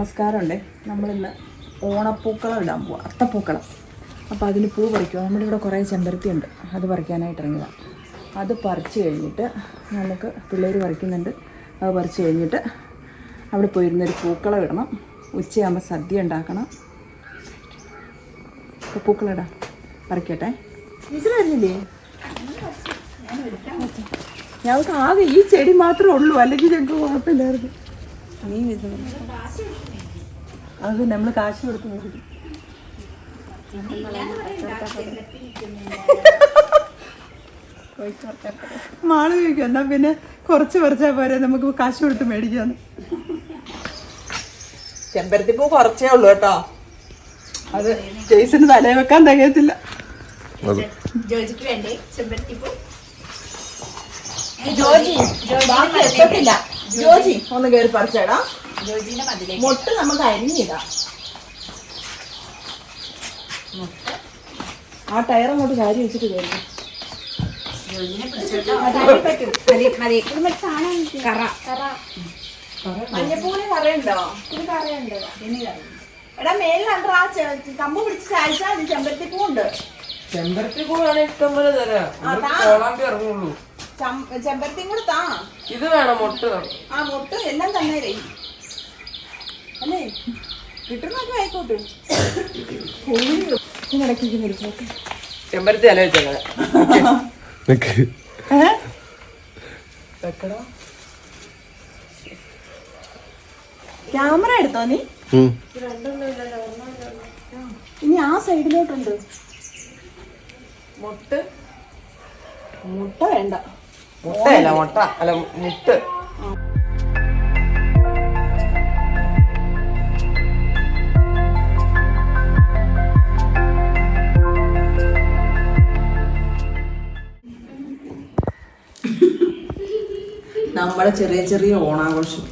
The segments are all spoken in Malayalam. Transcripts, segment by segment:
നമസ്കാരമുണ്ടേ. നമ്മളിന്ന് ഓണപ്പൂക്കളം ഇടാൻ പോവാം, അത്തപ്പൂക്കളം. അപ്പോൾ അതിന് പൂ പറിക്കുക. നമ്മുടെ ഇവിടെ കുറേ ചെമ്പരത്തി ഉണ്ട്, അത് പറിക്കാനായിട്ട് ഇറങ്ങിയതാണ്. അത് പറിച്ച് കഴിഞ്ഞിട്ട് നമുക്ക് പിള്ളേർ പറിക്കുന്നുണ്ട്, അത് പറിച്ച് കഴിഞ്ഞിട്ട് അവിടെ പോയിരുന്നൊരു പൂക്കളം ഇടണം. ഉച്ചയാകുമ്പോൾ സദ്യ ഉണ്ടാക്കണം. അപ്പോൾ പൂക്കളം ഇടാം, പറിക്കട്ടെ. ടീച്ചർ വരുന്നില്ലേ? ഞങ്ങൾക്ക് ആകെ ഈ ചെടി മാത്രമേ ഉള്ളൂ, അല്ലെങ്കിൽ ഞങ്ങൾക്ക് കുഴപ്പമില്ലായിരുന്നു. നീ അത് നമ്മൾ കാശ് കൊടുത്ത് മേടിക്കും. മാള് ചോദിക്കും എന്നാ പിന്നെ കുറച്ച് പറിച്ചാൽ പോരെ, നമുക്ക് കാശ് കൊടുത്ത് മേടിക്കാന്ന്. ചെമ്പരത്തിപ്പൂ കുറച്ചേ ഉള്ളൂ കേട്ടോ, അത് ജെയ്സിന് തലയിൽ വെക്കാൻ തികയത്തില്ല. ജോജിക്ക് വേണ്ടേ ചെമ്പരത്തിപ്പൂ? ജോജി എത്തത്തില്ല. ജോജി ഒന്ന് കയറി പറിച്ചേടാ. ജോജിന്റെ മതിലേക്ക് മുട്ട് നമുക്ക് അരിഞ്ഞിടാം. ആ ടയർ അങ്ങോട്ട് കാരി വെച്ചിട്ട് കയറി. ജോജിനെ മഞ്ഞപ്പൂവിന് കറയുണ്ടോ? ഇത് കറയുണ്ട്. എടാ മേലിൽ കണ്ടാ കമ്പ് പിടിച്ച് ചായച്ചാൽ മതി. ചെമ്പരത്തിപ്പൂണ്ട്. ചെമ്പരത്തിപ്പൂ വേണേ ഇഷ്ടം പോലെ തരാം. ഇറങ്ങുള്ളൂ. ചെമ്പരത്തിയും കൂടെ താ. ഇത് വേണം മുട്ട്. ആ മുട്ട് എല്ലാം തന്നെ അല്ലേ, കിട്ടുന്നൊക്കെ ആയിക്കോട്ടെ. ഇടയ്ക്കിരിക്കുന്നൊരു ഫോട്ടോ ചെമ്പരത്തി അല വെച്ചത് ക്യാമറ എടുത്തോ നീ? ഇനി ആ സൈഡിലോട്ടുണ്ട് മുട്ട. മുട്ട വേണ്ട, മുട്ടയല്ല മുട്ട അല്ല മുട്ട്. നമ്മളെ ചെറിയ ചെറിയ ഓണാഘോഷം.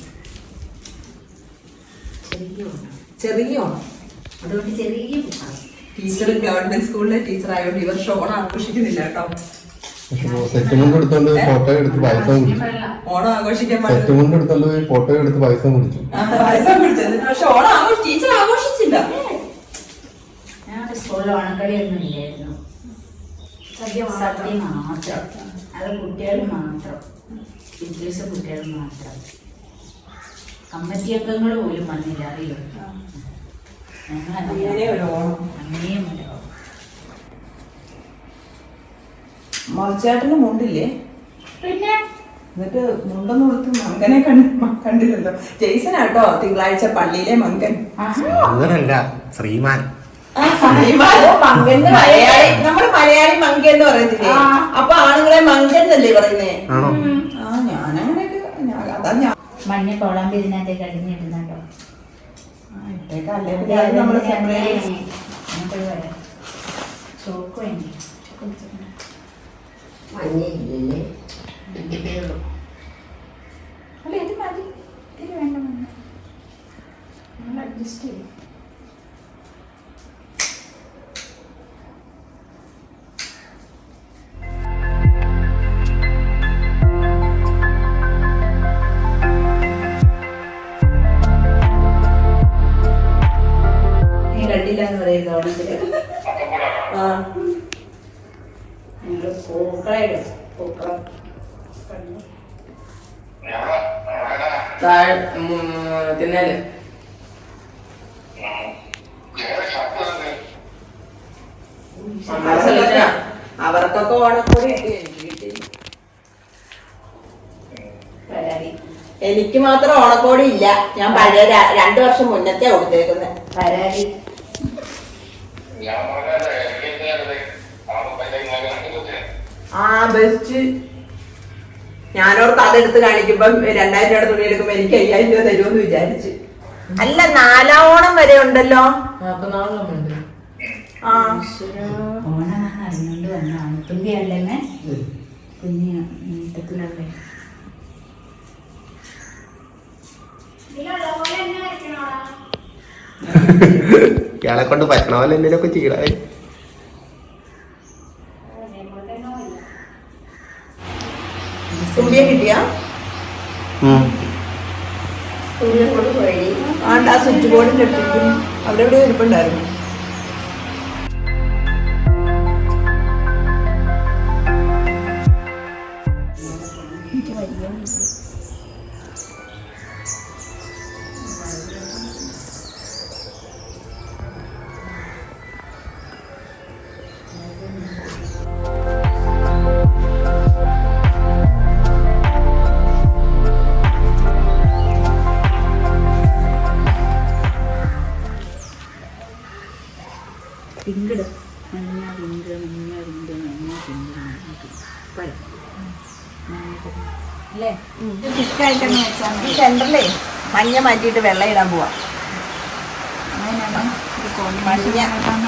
ചെറിയ ഓണം. അതുകൊണ്ട് ചെറിയ ടീച്ചർ ഗവൺമെന്റ് സ്കൂളിലെ ടീച്ചർ ആയതുകൊണ്ട് ഈ വർഷം ഓണം ആഘോഷിക്കുന്നില്ല കേട്ടോ. സെറ്റുമുണ്ട് എടുത്തോണ്ട് ഫോട്ടോ എടുത്ത് പായസം കുടിച്ചു. ഓണം ആഘോഷിക്കാൻ സെറ്റുമുണ്ട് എടുത്തോണ്ട് ഫോട്ടോ എടുത്ത് പായസം കുടിച്ചു. പക്ഷെ ഓണം ടീച്ചർ ആഘോഷിച്ചില്ല. ഞങ്ങളുടെ സ്കൂളിൽ ഓണക്കളിയൊന്നും ഇല്ലായിരുന്നു. സദ്യ മാത്രം, അത് കുട്ടികൾ മാത്രം, ടീച്ചേഴ്സ് കുട്ടികൾ മാത്രം. കമ്മിറ്റി അംഗങ്ങൾ പോലും വന്നില്ല, അറിയോ? അങ്ങനെയും ഒരു ഓണം. മറിച്ചേട്ടന് മുണ്ടില്ലേ? പിന്നെ എന്നിട്ട് മുണ്ടൊന്നും കൊടുത്ത് മങ്കനെ കണ്ടില്ലല്ലോ. ജെയ്സനാട്ടോ തിങ്കളാഴ്ച പള്ളിയിലെ മങ്കൻ. അങ്ങനല്ല, ശ്രീമാൻ. മങ്കൻ നമ്മുടെ മലയാളി മങ്കൻ എന്ന് പറയത്തില്ലേ? അപ്പൊ ആണുങ്ങളെ മങ്കൻ എന്നല്ലേ പറയുന്നേ? ആ ഞാനങ്ങനെയൊക്കെ അതാ ഞാൻ. മഞ്ഞ കോളാമ്പി ഇതിനകത്തേക്ക് അടിഞ്ഞിടുന്നുണ്ടോ? ചോക്ക് വേണ്ടി മഞ്ഞയില്ലേ? അല്ല ഇത് മതി, ഇത് വേണ്ട. മഞ്ഞ നമ്മൾ അഡ്ജസ്റ്റ് ചെയ്യും. കണ്ടില്ലാന്ന് പറയുന്നത് ഓണത്തില്. പൂക്കളയിടും, പൂക്കളം തിന്നാല് അവർക്കൊക്കെ ഓണക്കോടി കിട്ടി, എനിക്ക് കിട്ടിയില്ല. പരാതി. എനിക്ക് മാത്രം ഓണക്കോടി ഇല്ല. ഞാൻ പഴയ 2 വർഷം മുന്നത്തെ കൊടുത്തേക്കുന്നത്. പരാതി. ആ ബെസ്റ്റ്. ഞാനോർക്ക് അതെടുത്ത് കാണിക്കുമ്പോ 2000 രൂപയുടെ തുണി എടുക്കുമ്പോ എനിക്ക് 5000 രൂപ തരുമെന്ന് വിചാരിച്ച്. അല്ല 4ാം ഓണം വരെ ഉണ്ടല്ലോ. ആ ഓണം അറിഞ്ഞോണ്ട് വന്നാണ്. തുമ്പിയല്ലേ കുഞ്ഞ് നീട്ടത്തിലല്ലേ? ഇയാളെ കൊണ്ട് പറ്റണ പോലെ എന്തെങ്കിലുമൊക്കെ ചെയ്യണേ. തുമ്പിയെ കിട്ടിയാ? തുമ്പിയെ കൊണ്ട് പോയി. ആണ്ട ആ സ്വിച്ച് ബോർഡിൻ്റെ അടുത്തിരിക്കുന്നു. അവിടെ എവിടെയോ ഇരിപ്പുണ്ടായിരുന്നു. പിങ്കിട് മഞ്ഞ പിങ്ക് മഞ്ഞ പിങ്ക് മഞ്ഞ പിങ്ക് അല്ലേ? തിക്കായിട്ടൊന്ന് വെച്ചാൽ ഈ സെൻറ്ററിലേ മഞ്ഞ മാറ്റിയിട്ട് വെള്ള ഇടാൻ പോവാ. അങ്ങനെയാണ് മഞ്ഞ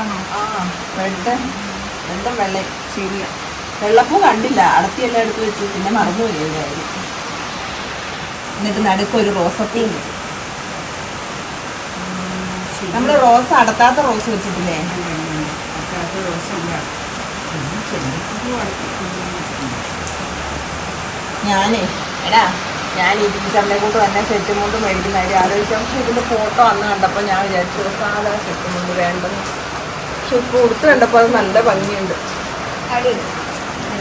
റെഡും വെള്ള. ശരിയാ. വെള്ളപ്പൂ കണ്ടില്ല, അടത്തിയെല്ലാം എടുത്ത് വെച്ചു. പിന്നെ മറന്നുപോയി കാര്യം. എന്നിട്ട് നടുക്കൊരു റോസപ്പൂ. നമ്മൾ റോസ് അടത്താത്ത റോസ് വെച്ചിട്ടില്ലേ? ഞാൻ ഈ ടീച്ചറിനെ കൊണ്ട് തന്നെ സെറ്റ് മുണ്ട് മേടിക്കുന്ന കാര്യം ആലോചിച്ചു. പക്ഷെ ഇതിൻ്റെ ഫോട്ടോ അന്ന് കണ്ടപ്പോൾ ഞാൻ വിചാരിച്ചു സാധാ സെറ്റ് മുണ്ട് വേണ്ടെന്ന്. പക്ഷെ ഇപ്പോൾ ഉടുത്ത് കണ്ടപ്പോൾ അത് നല്ല ഭംഗിയുണ്ട്.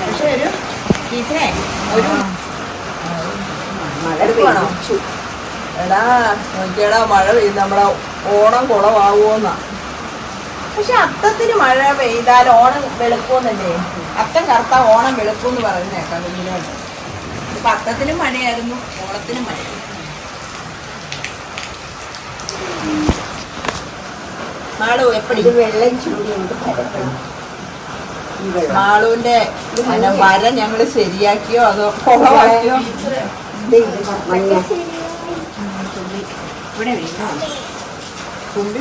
പക്ഷെ ഒരു ടീച്ചറെ ഒരു മഴ വേണോ? എടാ നോക്കിയടാ, മഴ പെയ്ത് നമ്മളെ ഓണം കുളമാവുമെന്നാ. പക്ഷെ അത്തത്തിന് മഴ പെയ്താൽ ഓണം വെളുക്കുമെന്നല്ലേ? അത്തം കറുത്ത ഓണം വെളുക്കുമെന്ന് പറയുന്നേക്കാം കുഞ്ഞിനോട്. ഇപ്പൊ അത്തത്തിനും മഴയായിരുന്നു, ഓണത്തിനും മഴയായിരുന്നു. മാളു എപ്പടി വെള്ളം ചൂടിയുണ്ട്. മാളുവിന്റെ വര ഞങ്ങള് ശരിയാക്കിയോ അതോ കുളമാക്കിയോ? മഞ്ഞ ഇവിടെ തുമ്പി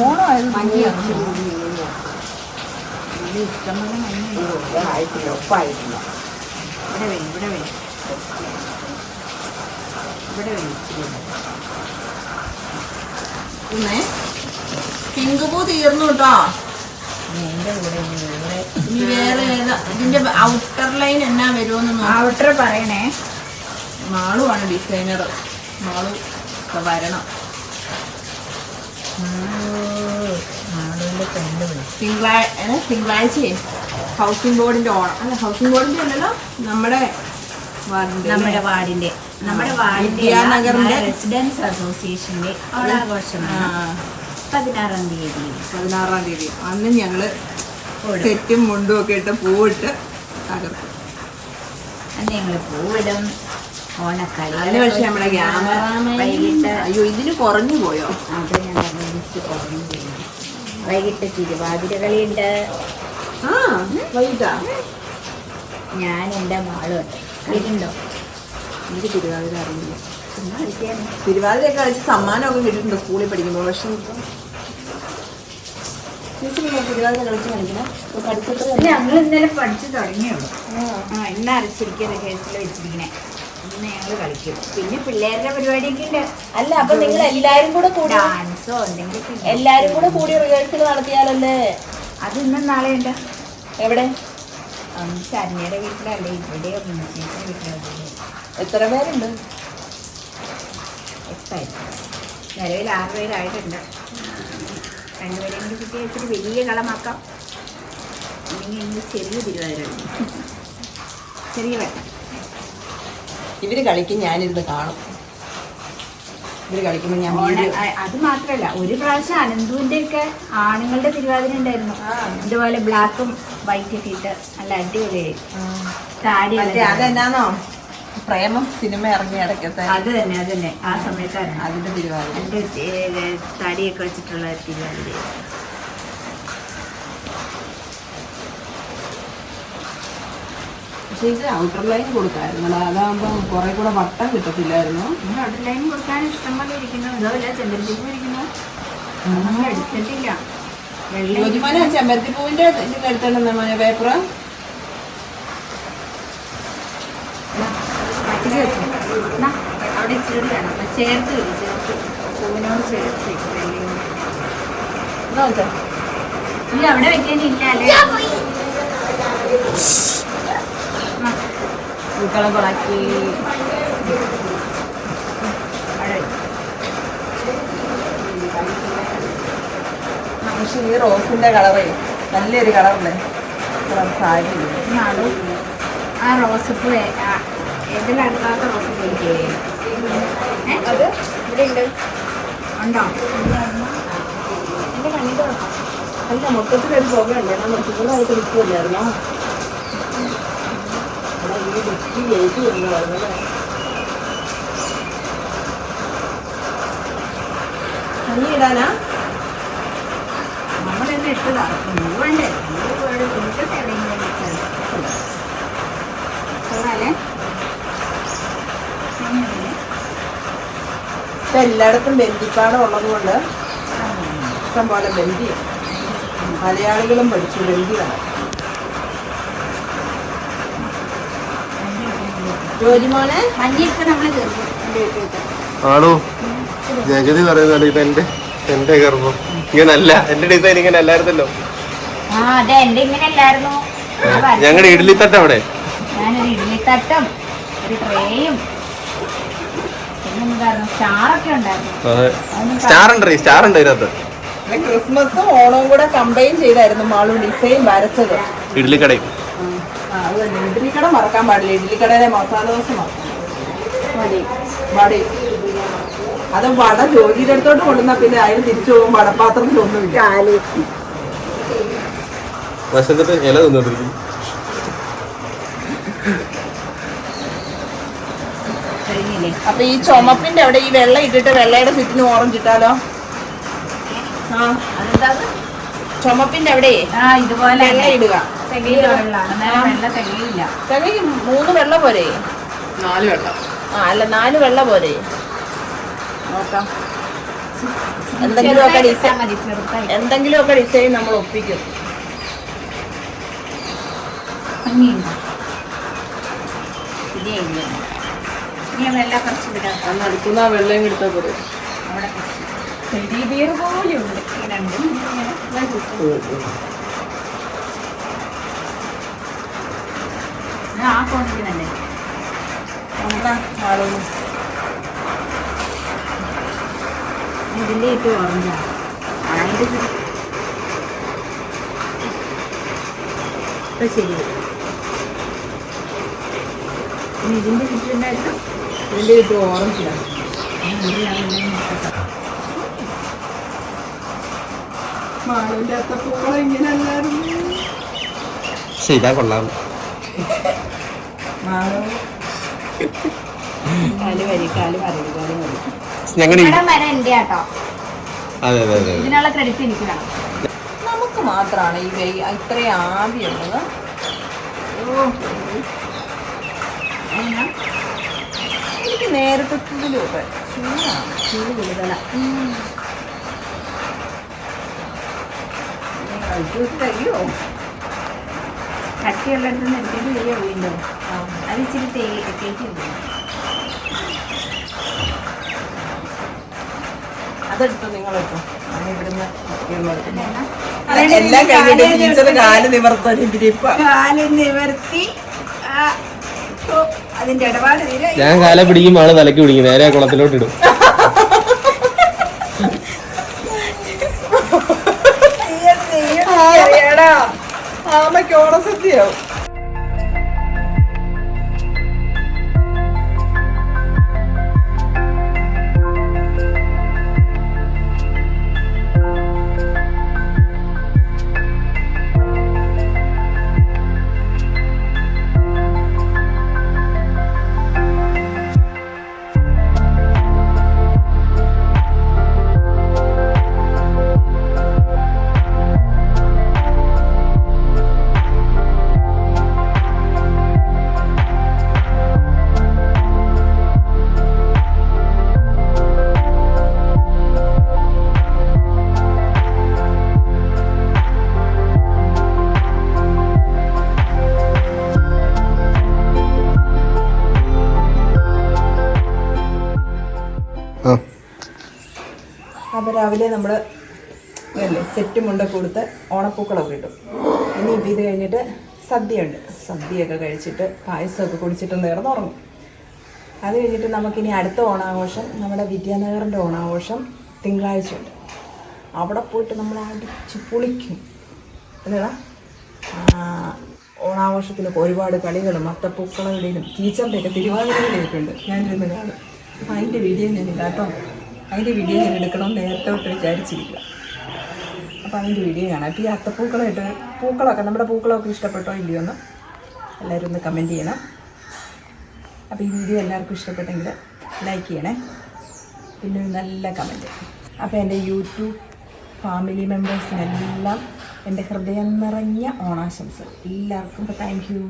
ഓണമായിരുന്നു. മഞ്ഞ ഇഷ്ടംപോലെ മഞ്ഞ ആയിട്ടില്ല, ഒപ്പായിട്ടില്ല. ഇവിടെ പിന്നെ പിങ്ക് പൂ തീർന്നു കേട്ടോ. എന്റെ കൂടെ ഇനി വേറെ ഏതാ ഇതിന്റെ ഔട്ടർ ലൈൻ എന്നാ വരുമെന്ന് ഔട്ടർ പറയണേ. മാളുവാണ് ഡിസൈനർ. മാളു വരണം. തിങ്കളാഴ്ച ഹൗസിംഗ് ബോർഡിന്റെ ഓണം. അല്ല, ഹൗസിംഗ് ബോർഡിന്റെ അല്ലല്ലോ, നമ്മുടെ വാർഡിന്റെ വിദ്യാനഗറിന്റെ റെസിഡൻസ് അസോസിയേഷന്റെ ഓണാഘോഷമാണ് 16-ാം തീയതി. 16-ാം തീയതി അന്ന് ഞങ്ങള് സെറ്റും മുണ്ടും ഒക്കെ ഇട്ട് പൂവിട്ട് തകർക്കും. അന്ന് ഞങ്ങള് പൂവിടും. ഓണക്കളി. അതിന് പക്ഷെ നമ്മുടെ ക്യാമറ വൈകിട്ട് അയ്യോ ഇതിന് കുറഞ്ഞു പോയോ? അത് ഞങ്ങൾ കുറഞ്ഞു പോയി. വൈകിട്ട് തിരുവാതിരകളിയുണ്ട്. വൈകിട്ടാ ഞാൻ എൻ്റെ മാളുണ്ട്. കളിക്കുന്നുണ്ടോ? എനിക്ക് തിരുവാതിര അറിയില്ല. തിരുവാതിരയൊക്കെ കളിച്ച് സമ്മാനമൊക്കെ കിട്ടിയിട്ടുണ്ട് സ്കൂളിൽ പഠിക്കുമ്പോൾ. പക്ഷെ തിരുവാതിര കളിച്ച് കളിക്കണം. ഞങ്ങൾ ഇന്നലെ പഠിച്ചു തുടങ്ങിയുള്ളൂ. ഇന്ന് അരച്ചിരിക്കുക റിഹേഴ്സൽ വെച്ചിരിക്കണേ. ഇന്ന് ഞങ്ങൾ കളിക്കും. പിന്നെ പിള്ളേരുടെ പരിപാടിയൊക്കെ ഉണ്ട്. അല്ല, അപ്പൊ നിങ്ങൾ എല്ലാരും കൂടെ കൂടി ഡാൻസോ എന്തെങ്കിലും എല്ലാരും കൂടെ കൂടി റിഹേഴ്സൽ നടത്തിയാലല്ലേ? അത് ഇന്നും നാളെ ഉണ്ട്. എവിടെ? ശരണ്യയുടെ വീട്ടിലല്ലേ? ഇവിടെയോ വീട്ടിലോ? എത്ര പേരുണ്ട്? 8 നിലവിൽ 6 പേരായിട്ടുണ്ട്. 2 പേരെയും കൂടി കുട്ടി വെച്ചിട്ട് വലിയ കളമാക്കാം. അല്ലെങ്കിൽ ഇന്ന് ചെറിയ തിരുവാതിര, ചെറിയ വെട്ടം. ഇവര് കളിക്കും, ഞാനിരുന്ന് കാണും. ഇവര് കളിക്കുമ്പോൾ ഞാൻ അത് മാത്രമല്ല, ഒരു പ്രാവശ്യം അനന്തുവിന്റെ ഒക്കെ ആണുങ്ങളുടെ തിരുവാതിര ഉണ്ടായിരുന്നു. ഇതുപോലെ ബ്ലാക്കും വൈറ്റ് ഒക്കെ ഇട്ട് നല്ല അടിപൊളിയായി താടി. അതെന്നാന്നോ പ്രേമം സിനിമ ഇറങ്ങി ഇടയ്ക്കത്തെ അത് തന്നെ ആ സമയത്താണ് അതിന്റെ തിരുവാതിര. അതിന്റെ താടിയൊക്കെ വെച്ചിട്ടുള്ള തിരുവാതിര. പക്ഷെ ഇത് ഔട്ടർ ലൈൻ കൊടുക്കായിരുന്നു. അതാകുമ്പോ കുറെ കൂടെ വട്ടം കിട്ടത്തില്ലായിരുന്നു. ഔട്ടർ ലൈൻ കൊടുക്കാൻ ഇഷ്ടംപോലെ ഇരിക്കുന്നു. ഇതല്ല ചെമ്പരത്തിപ്പൂ ഇരിക്കുന്നു. നമ്മൾ എടുത്തിട്ടില്ല. യോജിമാന ചെമ്പരത്തിപ്പൂവിന്റെ ഇതിന്റെ എടുത്തിട്ടുണ്ടെന്നാ മോനെ പേപ്പർ. അവിടെ ഇച്ചിരി വേണം. ചേർത്ത് പൂവിനോട് ചേർത്ത് ഇല്ല, അവിടെ വെക്കാനില്ല അല്ലേ? പൂക്കളകളാക്കി പക്ഷെ ഈ റോസിന്റെ കളറേ നല്ലൊരു കളറല്ലേ സാരി നാളെ ആ റോസപ്പൂ ഏതിലടുക്കാത്ത റോസപ്പൂ എനിക്ക് അത് ഇവിടെ ഉണ്ട് ഉണ്ടോ എൻ്റെ കണ്ണിട്ട് അല്ല മൊത്തത്തിലൊരു പുകയുണ്ട് നമ്മൾ ചൂടായിട്ട് നിൽക്കുമല്ലായിരുന്നോ ഈ ഡിസ്റ്റി ജയിച്ചു വരുന്നതായിരുന്നല്ലേ കഞ്ഞി ഇടാനാ നമ്മളെന്നെ ഇട്ടതാ വേണ്ടേ കുളിക്കട്ടെ എവിടെയെങ്കിലും കൊള്ളാലേ ഇപ്പം എല്ലായിടത്തും ബന്ദിപ്പാടം ഉള്ളത് കൊണ്ട് ഇഷ്ടം പോലെ ബന്ദി മലയാളികളും പഠിച്ചു ബന്ദിയാണ് ജോലിമോനെ മഞ്ഞയൊക്കെ നമ്മൾ ചേർക്കും ആണോ ജഗതി പറയുന്നത് ഇത് എന്റെ ഗർഭം ഇങ്ങനല്ല എന്റെ ഡിസൈൻ ഇങ്ങനെ അല്ലായിരുന്നല്ലോ. ആ അതെ എന്റെ ഇങ്ങനെ അല്ലായിരുന്നു ഞങ്ങളുടെ ഇഡ്ഡലിത്തട്ട് അവിടെ ഞാനൊരു ഇഡ്ഡലിത്തട്ടും ഒരു ട്രേയും പിന്നെന്തായിരുന്നു സ്റ്റാറൊക്കെ ഉണ്ടായിരുന്നു സ്റ്റാർ ഉണ്ട് ഇതിനകത്ത്. ക്രിസ്മസും ഓണവും കൂടെ കമ്പൈൻ ചെയ്തായിരുന്നു മാളു ഡിസൈൻ വരച്ചത്. ഇഡ്ഡലിക്കടയും അത് തന്നെ ഇഡ്ഡലിക്കട മറക്കാൻ പാടില്ല. ഇഡ്ഡലിക്കടയിലെ മസാല ദോശ വടി അത് വട ജോലിയുടെ അടുത്തോട്ട് കൊണ്ടുവന്നാ പിന്നെ അതിന് തിരിച്ചു പോകും വടപ്പാത്രത്തിലൊന്നുമില്ല. വശത്തിട്ട് ഇല തിന്നോണ്ടിരിക്കും. അപ്പൊ ഈ ചുമപ്പിന്റെ അവിടെ ഈ വെള്ള ഇട്ടിട്ട് വെള്ളയുടെ ചുറ്റിന് ഓറഞ്ച് ഇട്ടാലോ? ആ ചുമപ്പിന്റെ അവിടെ ഇതുപോലെ വെള്ള ഇടുക. തികയില്ല 3 വെള്ള പോരെ? 4 വെള്ളം. ആ അല്ല 4 വെള്ള പോരെ? നോക്കാം. എന്തെങ്കിലുമൊക്കെ ഡിസൈൻ നമ്മൾ ഒപ്പിക്കും. അടുക്കുന്ന വെള്ളം എടുത്താൽ പോരെ. ഇതിന്റെ ഏറ്റവും ഓറഞ്ചാണ് ശരി. ഇതിന്റെ ചുറ്റുണ്ടായിരുന്നു ഇതിന്റെ ചുറ്റും ഓറഞ്ചിലാണ്. മാളിന്റെ അത്തപ്പൂക്കളം ഇങ്ങനെ അല്ലായിരുന്നു. ശരിയാ കൊള്ളാം. ഇതിനുള്ള ക്രെഡിറ്റ് എനിക്ക് വേണം. നമുക്ക് മാത്രമാണ് ഈ ഇത്രയും ആവിയുള്ളത്. എനിക്ക് നേരത്തെ ഇതിലൊക്കെ ചൂട് കൂടുതലാണ്. കഴിയോ കട്ടിയുള്ളിടത്ത് നിന്ന് എടുത്തിട്ട് വലിയ വീണ്ടോ അത് ഇച്ചിരി തേക്കുണ്ട്. അതെടുത്തു നിങ്ങളെടുത്തു. ഇവിടുന്ന് എല്ലാം കഴിഞ്ഞിട്ട് ടീച്ചർ കാല് നിവർത്തി അതിന്റെ ഇടപാട് ഞാൻ കാല പിടിക്കും ആള് തലക്ക് പിടിക്കും നേരെ കുളത്തിലോട്ട് ഇടും. ആമയ്ക്ക് ഓണസദ്യയാവും. അപ്പോൾ രാവിലെ നമ്മൾ സെറ്റ് മുണ്ട കൊടുത്ത് ഓണപ്പൂക്കളൊക്കെ ഇട്ടു. ഇനിയിപ്പോൾ ഇത് കഴിഞ്ഞിട്ട് സദ്യയുണ്ട്. സദ്യയൊക്കെ കഴിച്ചിട്ട് പായസമൊക്കെ കുടിച്ചിട്ട് നേർന്നുറങ്ങും. അത് കഴിഞ്ഞിട്ട് നമുക്കിനി അടുത്ത ഓണാഘോഷം നമ്മുടെ വിദ്യാനഗറിൻ്റെ ഓണാഘോഷം തിങ്കളാഴ്ചയുണ്ട്. അവിടെ പോയിട്ട് നമ്മൾ അടിച്ച് പൊളിക്കും അല്ലേടാ. ഓണാഘോഷത്തിനൊക്കെ ഒരുപാട് കളികളും അത്തപ്പൂക്കളയുടെയും ടീച്ചറിൻ്റെയൊക്കെ തിരുവാതിരയുടെയൊക്കെ ഉണ്ട്. ഞാനിരുന്ന് കാണും. അപ്പം അതിൻ്റെ വീഡിയോ ഞാനില്ല കേട്ടോ. അതിൻ്റെ വീഡിയോ ഞാൻ എടുക്കണമെന്ന് നേരത്തെ തൊട്ട് വിചാരിച്ചിരിക്കുക. അപ്പോൾ അതിൻ്റെ വീഡിയോ കാണാം. അപ്പോൾ ഈ അത്തപ്പൂക്കളമായിട്ട് പൂക്കളൊക്കെ നമ്മുടെ പൂക്കളമൊക്കെ ഇഷ്ടപ്പെട്ടോ ഇല്ലയോ എന്ന് എല്ലാവരും ഒന്ന് കമൻറ്റ് ചെയ്യണം. അപ്പോൾ ഈ വീഡിയോ എല്ലാവർക്കും ഇഷ്ടപ്പെട്ടെങ്കിൽ ലൈക്ക് ചെയ്യണേ, പിന്നെ ഒരു നല്ല കമൻറ്റ്. അപ്പോൾ എൻ്റെ യൂട്യൂബ് ഫാമിലി മെമ്പേഴ്സിനെല്ലാം എൻ്റെ ഹൃദയം നിറഞ്ഞ ഓണാശംസകൾ എല്ലാവർക്കും. Thank you.